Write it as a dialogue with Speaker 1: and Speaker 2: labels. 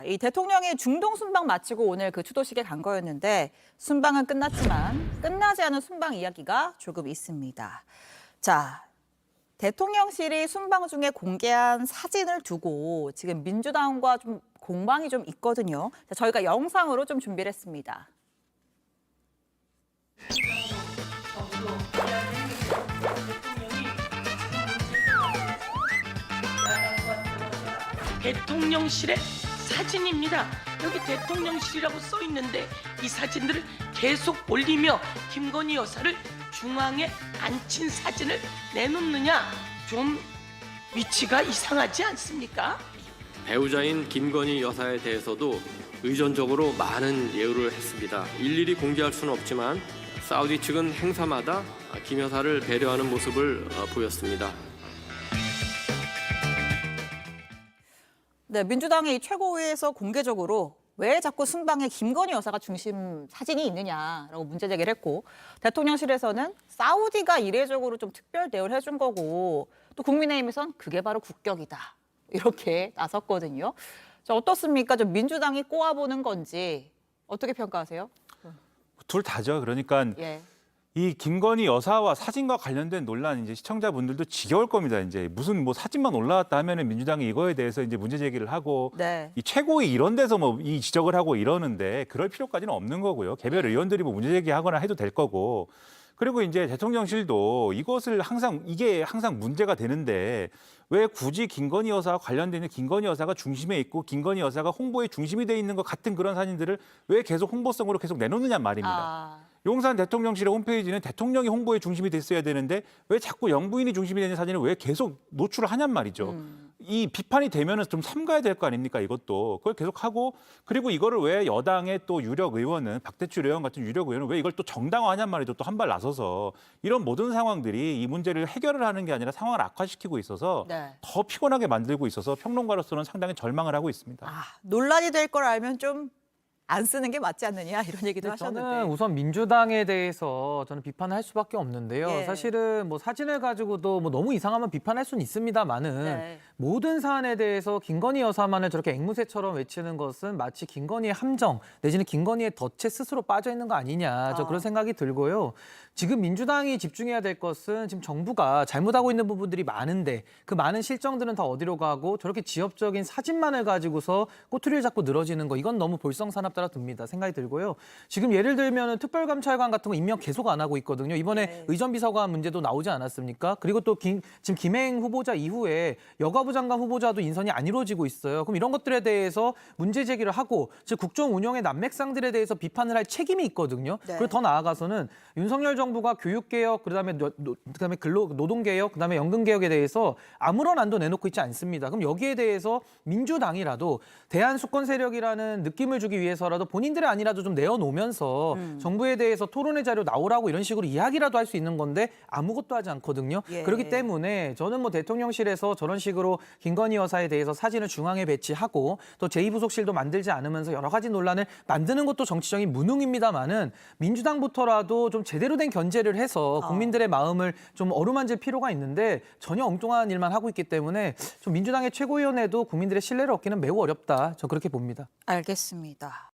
Speaker 1: 이 대통령이 중동 순방 마치고 오늘 그 추도식에 간 거였는데 순방은 끝났지만 끝나지 않은 순방 이야기가 조금 있습니다. 자, 대통령실이 순방 중에 공개한 사진을 두고 지금 민주당과 좀 공방이 좀 있거든요. 자, 저희가 영상으로 좀 준비를 했습니다.
Speaker 2: 대통령실의 사진입니다. 여기 대통령실이라고 써 있는데 이 사진들을 계속 올리며 김건희 여사를 중앙에 앉힌 사진을 내놓느냐, 좀 위치가 이상하지 않습니까?
Speaker 3: 배우자인 김건희 여사에 대해서도 의존적으로 많은 예우를 했습니다. 일일이 공개할 수는 없지만 사우디 측은 행사마다 김 여사를 배려하는 모습을 보였습니다.
Speaker 1: 네, 민주당의 이 최고위에서 공개적으로 왜 자꾸 순방에 김건희 여사가 중심 사진이 있느냐라고 문제 제기를 했고, 대통령실에서는 사우디가 이례적으로 좀 특별 대우를 해준 거고, 또 국민의힘에선 그게 바로 국격이다 이렇게 나섰거든요. 자, 어떻습니까? 좀 민주당이 꼬아보는 건지 어떻게 평가하세요?
Speaker 4: 둘 다죠. 그러니까
Speaker 1: 예.
Speaker 4: 이 김건희 여사와 사진과 관련된 논란 이제 시청자분들도 지겨울 겁니다. 이제 무슨 뭐 사진만 올라왔다 하면은 민주당이 이거에 대해서 이제 문제 제기를 하고
Speaker 1: 네.
Speaker 4: 이 최고위 이런 데서 뭐 이 지적을 하고 이러는데 그럴 필요까지는 없는 거고요. 개별 의원들이 뭐 문제 제기하거나 해도 될 거고. 그리고 이제 대통령실도 이것을 이게 항상 문제가 되는데 왜 굳이 김건희 여사와 관련된 김건희 여사가 중심에 있고 김건희 여사가 홍보의 중심이 돼 있는 것 같은 그런 사진들을 왜 계속 홍보성으로 계속 내놓느냐 말입니다. 용산 대통령실의 홈페이지는 대통령이 홍보의 중심이 됐어야 되는데 왜 자꾸 영부인이 중심이 되는 사진을 왜 계속 노출을 하냔 말이죠. 이 비판이 되면은 좀 삼가야 될 거 아닙니까, 이것도. 그걸 계속 하고, 그리고 이거를 왜 여당의 또 유력 의원은, 박대출 의원 같은 유력 의원은 왜 이걸 또 정당화하냔 말이죠. 또 한 발 나서서. 이런 모든 상황들이 이 문제를 해결을 하는 게 아니라 상황을 악화시키고 있어서
Speaker 1: 네.
Speaker 4: 더 피곤하게 만들고 있어서 평론가로서는 상당히 절망을 하고 있습니다.
Speaker 1: 논란이 될 걸 알면 좀 안 쓰는 게 맞지 않느냐 이런 얘기도 하셨는데.
Speaker 5: 저는 우선 민주당에 대해서 저는 비판을 할 수밖에 없는데요.
Speaker 1: 예.
Speaker 5: 사실은 뭐 사진을 가지고도 뭐 너무 이상하면 비판할 수는 있습니다만은
Speaker 1: 네.
Speaker 5: 모든 사안에 대해서 김건희 여사만을 저렇게 앵무새처럼 외치는 것은 마치 김건희의 함정 내지는 김건희의 덫에 스스로 빠져 있는 거 아니냐, 저 그런 생각이 들고요. 지금 민주당이 집중해야 될 것은 지금 정부가 잘못하고 있는 부분들이 많은데 그 많은 실정들은 다 어디로 가고 저렇게 지엽적인 사진만을 가지고서 꼬투리를 잡고 늘어지는 거, 이건 너무 볼성사납 따라 듭니다. 생각이 들고요. 지금 예를 들면 특별감찰관 같은 거 임명 계속 안 하고 있거든요. 이번에
Speaker 1: 네.
Speaker 5: 의전비서관 문제도 나오지 않았습니까? 그리고 또 지금 김행 후보자 이후에 여가부 장관 후보자도 인선이 안 이루어지고 있어요. 그럼 이런 것들에 대해서 문제 제기를 하고 즉 국정 운영의 난맥상들에 대해서 비판을 할 책임이 있거든요.
Speaker 1: 네.
Speaker 5: 그리고 더 나아가서는 윤석열 정부가 교육개혁, 그다음에 노동개혁, 그다음에 연금개혁에 대해서 아무런 안도 내놓고 있지 않습니다. 그럼 여기에 대해서 민주당이라도 대한수권 세력이라는 느낌을 주기 위해서라도 본인들이 아니라도 좀 내어놓으면서 정부에 대해서 토론의 자료 나오라고 이런 식으로 이야기라도 할 수 있는 건데 아무것도 하지 않거든요.
Speaker 1: 예.
Speaker 5: 그렇기 때문에 저는 뭐 대통령실에서 저런 식으로 김건희 여사에 대해서 사진을 중앙에 배치하고 또 제2부속실도 만들지 않으면서 여러 가지 논란을 만드는 것도 정치적인 무능입니다만은 민주당부터라도 좀 제대로 된 견제를 해서 국민들의 마음을 좀 어루만질 필요가 있는데 전혀 엉뚱한 일만 하고 있기 때문에 좀 민주당의 최고위원회도 국민들의 신뢰를 얻기는 매우 어렵다. 저 그렇게 봅니다.
Speaker 1: 알겠습니다.